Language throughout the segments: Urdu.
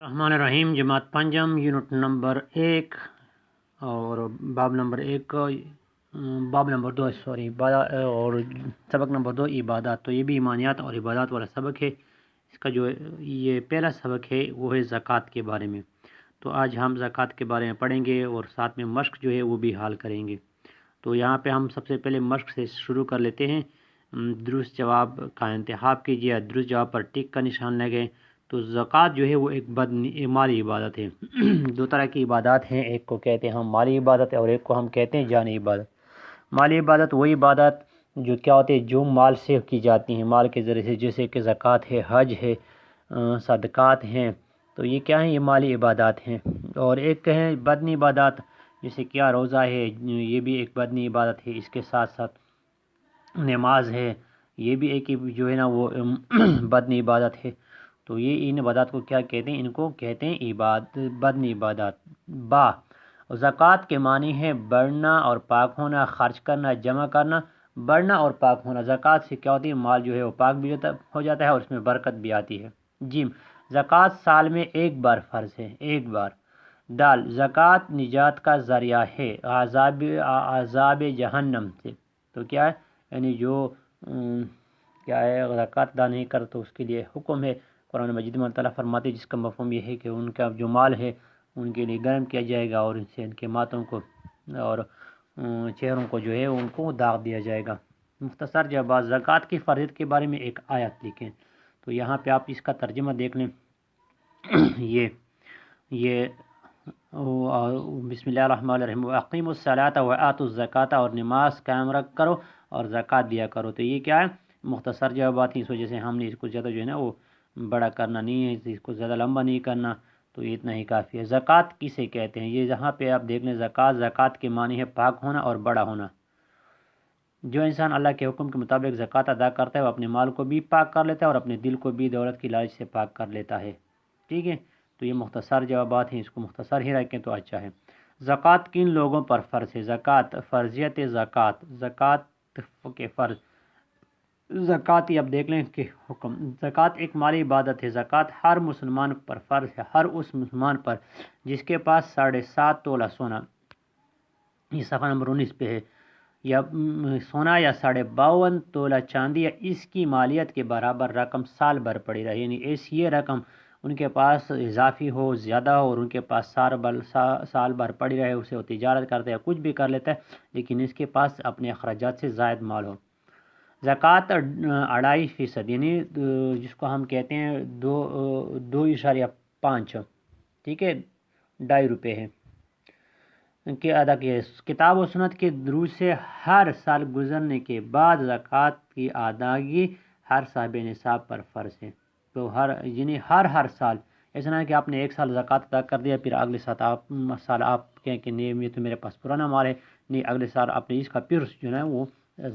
رحمٰن الرحیم جماعت پنجم یونٹ نمبر 1 اور باب نمبر 2 اور سبق نمبر 2 عبادات۔ تو یہ بھی ایمانیات اور عبادات والا سبق ہے۔ اس کا جو یہ پہلا سبق ہے وہ ہے زکوٰۃ کے بارے میں۔ تو آج ہم زکوٰۃ کے بارے میں پڑھیں گے اور ساتھ میں مشق جو ہے وہ بھی حال کریں گے۔ تو یہاں پہ ہم سب سے پہلے مشق سے شروع کر لیتے ہیں۔ درست جواب کا انتخاب کیجیے، درست جواب پر ٹک کا نشان لگیں۔ تو زکوٰۃ جو ہے وہ ایک مالی عبادت ہے۔ دو طرح کی عبادات ہیں، ایک کو کہتے ہیں ہم مالی عبادت اور ایک کو ہم کہتے ہیں جانی عبادت۔ مالی عبادت وہی عبادت جو کیا ہوتے ہیں جو مال سے کی جاتی ہیں، مال کے ذریعے سے، جیسے کہ زکوٰۃ ہے، حج ہے، صدقات ہیں۔ تو یہ کیا ہیں؟ یہ مالی عبادات ہیں۔ اور ایک ہیں بدنی عبادات، جیسے کیا روزہ ہے، یہ بھی ایک بدنی عبادت ہے۔ اس کے ساتھ ساتھ نماز ہے، یہ بھی ایک جو ہے نا وہ بدنی عبادت ہے۔ تو یہ ان عبادات کو کیا کہتے ہیں؟ ان کو کہتے ہیں بدنی عبادات۔ زکوٰۃ کے معنی ہے بڑھنا اور پاک ہونا، خرچ کرنا، جمع کرنا، بڑھنا اور پاک ہونا۔ زکوٰۃ سے کیا ہوتی ہے؟ مال جو ہے وہ پاک بھی ہو جاتا ہے اور اس میں برکت بھی آتی ہے۔ زکوٰۃ سال میں ایک بار فرض ہے، ایک بار۔ زکوٰۃ نجات کا ذریعہ ہے عذاب جہنم سے۔ تو کیا ہے؟ یعنی جو کیا ہے زکوٰۃ ادا نہیں کر تو اس کے لیے حکم ہے۔ قرآن مجید میں اللہ تعالیٰ فرماتے ہیں جس کا مفہوم یہ ہے کہ ان کا جو مال ہے ان کے لیے گرم کیا جائے گا اور ان سے ان کے ماتھوں کو اور چہروں کو جو ہے ان کو داغ دیا جائے گا۔ مختصر جواب زکوٰۃ کی فرضیت کے بارے میں ایک آیت لکھیں۔ تو یہاں پہ آپ اس کا ترجمہ دیکھ لیں۔ یہ بسم اللہ الرحمن الرحیم اقیموا الصلاۃ وآتوا الزکاۃ، اور نماز قائم رکھ کرو اور زکوٰۃ دیا کرو۔ تو یہ کیا ہے؟ مختصر جوابات ہیں، اس وجہ سے ہم نے اس کو زیادہ جو ہے نا وہ بڑا کرنا نہیں ہے، اس کو زیادہ لمبا نہیں کرنا، تو یہ اتنا ہی کافی ہے۔ زکوٰۃ کسے کہتے ہیں؟ یہ جہاں پہ آپ دیکھ لیں زکوٰۃ کے معنی ہے پاک ہونا اور بڑا ہونا۔ جو انسان اللہ کے حکم کے مطابق زکوٰۃ ادا کرتا ہے وہ اپنے مال کو بھی پاک کر لیتا ہے اور اپنے دل کو بھی دولت کی لالچ سے پاک کر لیتا ہے۔ ٹھیک ہے، تو یہ مختصر جوابات ہیں، اس کو مختصر ہی رکھیں تو اچھا ہے۔ زکوٰۃ کن لوگوں پر فرض ہے؟ فرضیت زکوٰۃ کے فرض۔ زکوٰۃ اب دیکھ لیں کہ حکم۔ زکوٰۃ ایک مالی عبادت ہے۔ زکوٰۃ ہر مسلمان پر فرض ہے، ہر اس مسلمان پر جس کے پاس 7.5 تولہ سونا، یہ صفحہ نمبر 19 پہ ہے، یا سونا یا 52 تولہ چاندی یا اس کی مالیت کے برابر رقم سال بھر پڑی رہے، یعنی ایسی یہ رقم ان کے پاس اضافی ہو، زیادہ ہو اور ان کے پاس سال بھر پڑی رہے، اسے وہ تجارت کرتا ہے، کچھ بھی کر لیتا ہے، لیکن اس کے پاس اپنے اخراجات سے زائد مال ہو۔ زکوٰۃ 2.5%، یعنی جس کو ہم کہتے ہیں 2.5، ٹھیک ہے، 2.5 روپے ہے کہ ادا کیے۔ کتاب و سنت کے دروس سے ہر سال گزرنے کے بعد زکوٰۃ کی ادائیگی ہر صاحب نصاب پر فرض ہے۔ تو یعنی ہر سال، ایسا نہ ہے کہ آپ نے ایک سال زکوٰۃ ادا کر دیا پھر اگلے سال آپ کہیں کہ نہیں یہ تو میرے پاس پرانا مال ہے، نہیں، اگلے سال آپ نے اس کا پھر جو ہے وہ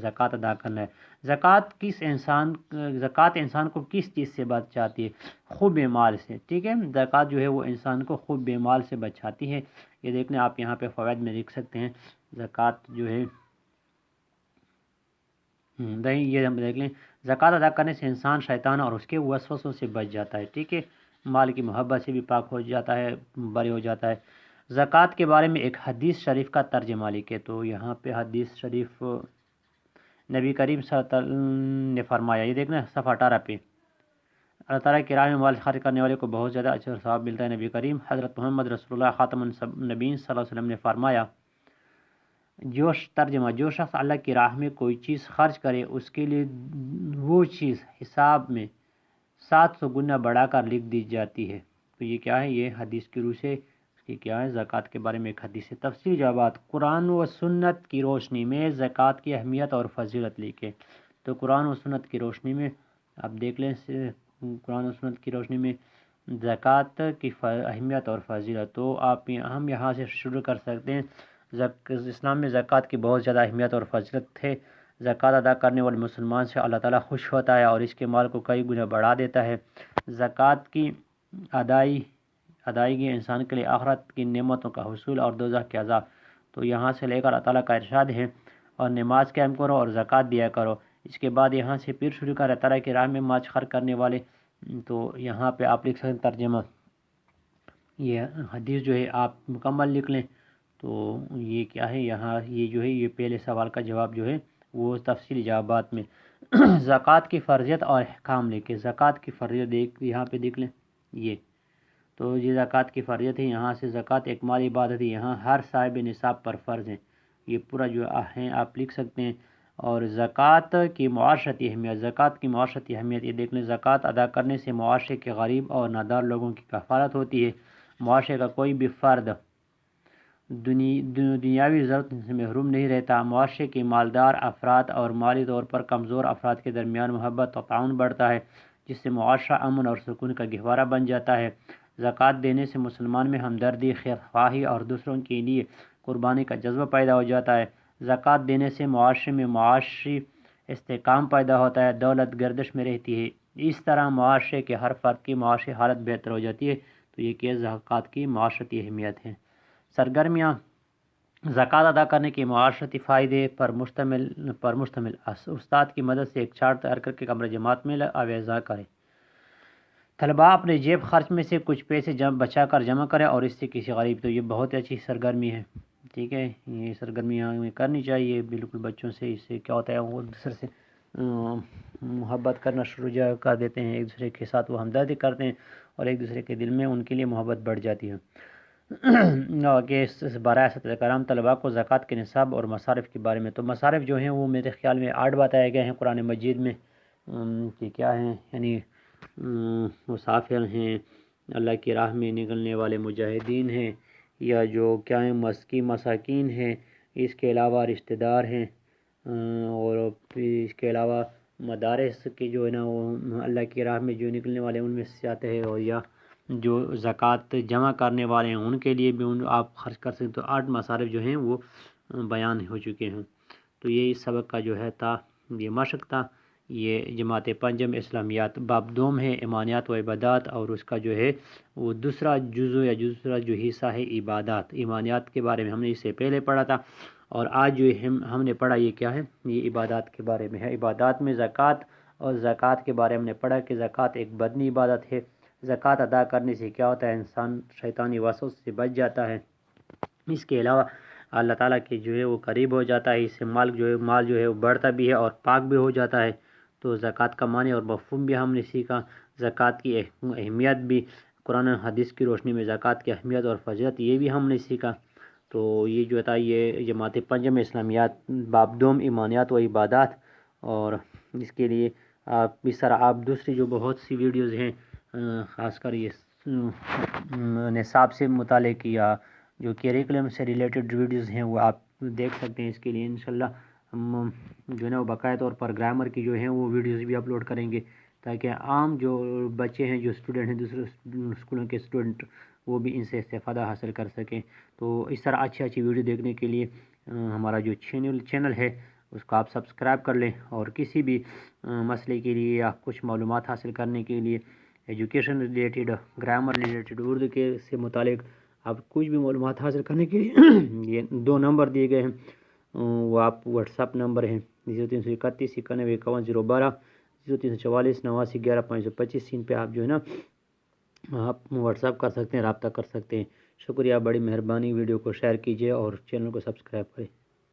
زکوٰۃ ادا کرنا ہے۔ زکوٰۃ انسان کو کس چیز سے بچاتی ہے؟ خوب مال سے۔ ٹھیک ہے، زکوٰۃ جو ہے وہ انسان کو خوب مال سے بچاتی ہے۔ یہ دیکھ لیں آپ یہاں پہ فوائد میں دیکھ سکتے ہیں۔ زکوٰۃ جو ہے یہ ہم دیکھ لیں، زکوٰۃ ادا کرنے سے انسان شیطان اور اس کے وسوسوں سے بچ جاتا ہے۔ ٹھیک ہے، مال کی محبت سے بھی پاک ہو جاتا ہے، بری ہو جاتا ہے۔ زکوٰۃ کے بارے میں ایک حدیث شریف کا ترجمہ لکھے۔ تو یہاں پہ حدیث شریف نبی کریم صلی اللہ علیہ وسلم نے فرمایا، یہ دیکھنا صفحہ 18 پہ، اللہ تعالیٰ کی راہ میں مال خرچ کرنے والے کو بہت زیادہ اجر و ثواب ملتا ہے۔ نبی کریم حضرت محمد رسول اللہ خاتم النبیین صلی اللہ علیہ وسلم نے فرمایا، جو شخص اللہ کی راہ میں کوئی چیز خرچ کرے اس کے لیے وہ چیز حساب میں 700 گنا بڑھا کر لکھ دی جاتی ہے۔ تو یہ کیا ہے؟ یہ حدیث کی روح سے اس کی کیا ہے؟ زکوٰۃ کے بارے میں ایک حدیث ہے۔ تفصیلی جوابات، قرآن و سنت کی روشنی میں زکوٰۃ کی اہمیت اور فضیلت لکھیں۔ تو قرآن و سنت کی روشنی میں آپ دیکھ لیں، قرآن و سنت کی روشنی میں زکوٰۃ کی اہمیت اور فضیلت۔ تو ہم یہاں سے شروع کر سکتے ہیں۔ اسلام میں زکوٰۃ کی بہت زیادہ اہمیت اور فضیلت ہے۔ زکوٰۃ ادا کرنے والے مسلمان سے اللہ تعالیٰ خوش ہوتا ہے اور اس کے مال کو کئی گنا بڑھا دیتا ہے۔ زکوٰۃ کی ادائیگی انسان کے لیے آخرت کی نعمتوں کا حصول اور دوزخ کے عذاب۔ تو یہاں سے لے کر اللہ تعالیٰ کا ارشاد ہے، اور نماز قائم کرو اور زکوٰۃ دیا کرو۔ اس کے بعد یہاں سے پھر شروع کر اللہ تعالیٰ کی راہ میں مال خرچ کرنے والے، تو یہاں پہ آپ لکھ سکتے ہیں ترجمہ، یہ حدیث جو ہے آپ مکمل لکھ لیں۔ تو یہ کیا ہے یہاں یہ جو ہے یہ پہلے سوال کا جواب جو ہے وہ تفصیلی جوابات میں زکوٰۃ کی فرضیت اور احکام لے کے زکوٰۃ کی فرضیت یہاں پہ دیکھ لیں۔ یہ تو یہ زکوٰۃ کی فرضیت ہے، یہاں سے زکوٰۃ ایک مالی عبادت ہے، یہاں ہر صاحب نصاب پر فرض ہے، یہ پورا جو ہے آپ لکھ سکتے ہیں۔ اور زکوٰۃ کی معاشرتی اہمیت، زکوٰۃ کی معاشرتی اہمیت یہ دیکھ لیں۔ زکوٰۃ ادا کرنے سے معاشرے کے غریب اور نادار لوگوں کی کفالت ہوتی ہے، معاشرے کا کوئی بھی فرد دنیاوی ضرورت سے محروم نہیں رہتا، معاشرے کے مالدار افراد اور مالی طور پر کمزور افراد کے درمیان محبت و تعاون بڑھتا ہے، جس سے معاشرہ امن اور سکون کا گہوارہ بن جاتا ہے۔ زکوٰۃ دینے سے مسلمان میں ہمدردی، خیر خواہی اور دوسروں کے لیے قربانی کا جذبہ پیدا ہو جاتا ہے۔ زکوٰۃ دینے سے معاشرے میں معاشی استحکام پیدا ہوتا ہے، دولت گردش میں رہتی ہے، اس طرح معاشرے کے ہر فرد کی معاشی حالت بہتر ہو جاتی ہے۔ تو یہ کہ زکوٰۃ کی معاشرتی اہمیت ہے۔ سرگرمیاں، زکوٰۃ ادا کرنے کے معاشرتی فائدے پر مشتمل استاد کی مدد سے ایک چارٹ تیار کر کے کمرہ جماعت میں آویزاں کریں۔ طلباء اپنے جیب خرچ میں سے کچھ پیسے بچا کر جمع کریں اور اس سے کسی غریب، تو یہ بہت اچھی سرگرمی ہے، ٹھیک ہے، یہ سرگرمیاں ہمیں کرنی چاہیے بالکل بچوں سے۔ اس سے کیا ہوتا ہے وہ دوسرے سے محبت کرنا شروع کر دیتے ہیں، ایک دوسرے کے ساتھ وہ ہمدردی کرتے ہیں اور ایک دوسرے کے دل میں ان کے لیے محبت بڑھ جاتی ہے۔ کہ براہ اساتذہ کرام طلباء کو زکوٰۃ کے نصاب اور مصارف کے بارے میں، تو مصارف جو ہیں وہ میرے خیال میں 8 بتائے گئے ہیں قرآن مجید میں، کہ کیا ہیں، یعنی مسافر ہیں، اللہ کی راہ میں نکلنے والے مجاہدین ہیں، یا جو کیا ہیں مساکین ہیں، اس کے علاوہ رشتہ دار ہیں، اور پھر اس کے علاوہ مدارس کے جو ہے نا وہ اللہ کی راہ میں جو نکلنے والے ان میں سے آتے ہیں، اور یا جو زکوٰۃ جمع کرنے والے ہیں ان کے لیے بھی آپ خرچ کر سکتے، تو 8 مصارف جو ہیں وہ بیان ہو چکے ہیں۔ تو یہ اس سبق کا جو ہے یہ مشق تھا، یہ جماعت پنجم اسلامیات باب دوم ہے، ایمانیات و عبادات، اور اس کا جو ہے وہ دوسرا جزو یا دوسرا جو حصہ ہے عبادات۔ ایمانیات کے بارے میں ہم نے اس سے پہلے پڑھا تھا، اور آج جو ہم نے پڑھا یہ کیا ہے، یہ عبادات کے بارے میں ہے۔ عبادات میں زکوٰۃ، اور زکوٰۃ کے بارے میں ہم نے پڑھا کہ زکوٰۃ ایک بدنی عبادت ہے، زکوٰۃ ادا کرنے سے کیا ہوتا ہے، انسان شیطانی وسوسے سے بچ جاتا ہے، اس کے علاوہ اللہ تعالیٰ کے جو ہے وہ قریب ہو جاتا ہے، اس سے مال جو ہے وہ بڑھتا بھی ہے اور پاک بھی ہو جاتا ہے۔ تو زکوٰۃ کا معنی اور مفہوم بھی ہم نے سیکھا، زکوٰۃ کی اہمیت بھی قرآن و حدیث کی روشنی میں زکوٰۃ کی اہمیت اور فضیلت یہ بھی ہم نے سیکھا۔ تو یہ جو تھا یہ جماعت پنجم اسلامیات باب دوم ایمانیات و عبادات، اور اس کے لیے آپ اس طرح آپ دوسری جو بہت سی ویڈیوز ہیں، خاص کر یہ نصاب سے متعلق یا جو کیریکولم سے ریلیٹڈ ویڈیوز ہیں وہ آپ دیکھ سکتے ہیں۔ اس کے لیے انشاءاللہ ہم جو ہے نا باقاعدہ طور پر گرامر کی جو ہیں وہ ویڈیوز بھی اپلوڈ کریں گے، تاکہ عام جو بچے ہیں، جو اسٹوڈنٹ ہیں، دوسرے اسکولوں کے اسٹوڈنٹ، وہ بھی ان سے استفادہ حاصل کر سکیں۔ تو اس طرح اچھی ویڈیو دیکھنے کے لیے ہمارا جو چینل ہے اس کو آپ سبسکرائب کر لیں، اور کسی بھی مسئلے کے لیے یا کچھ معلومات حاصل کرنے کے لیے، education related, grammar related, Urdu کے سے متعلق آپ کچھ بھی معلومات حاصل کرنے کے لیے یہ 2 نمبر دیے گئے ہیں، وہ آپ واٹس ایپ نمبر ہیں 0331 91 51 012، 0344 89 11 525، ان پہ آپ جو ہے نا آپ واٹس ایپ کر سکتے ہیں، رابطہ کر سکتے ہیں۔ شکریہ، بڑی مہربانی، ویڈیو کو شیئر کیجیے اور چینل کو سبسکرائب کریں۔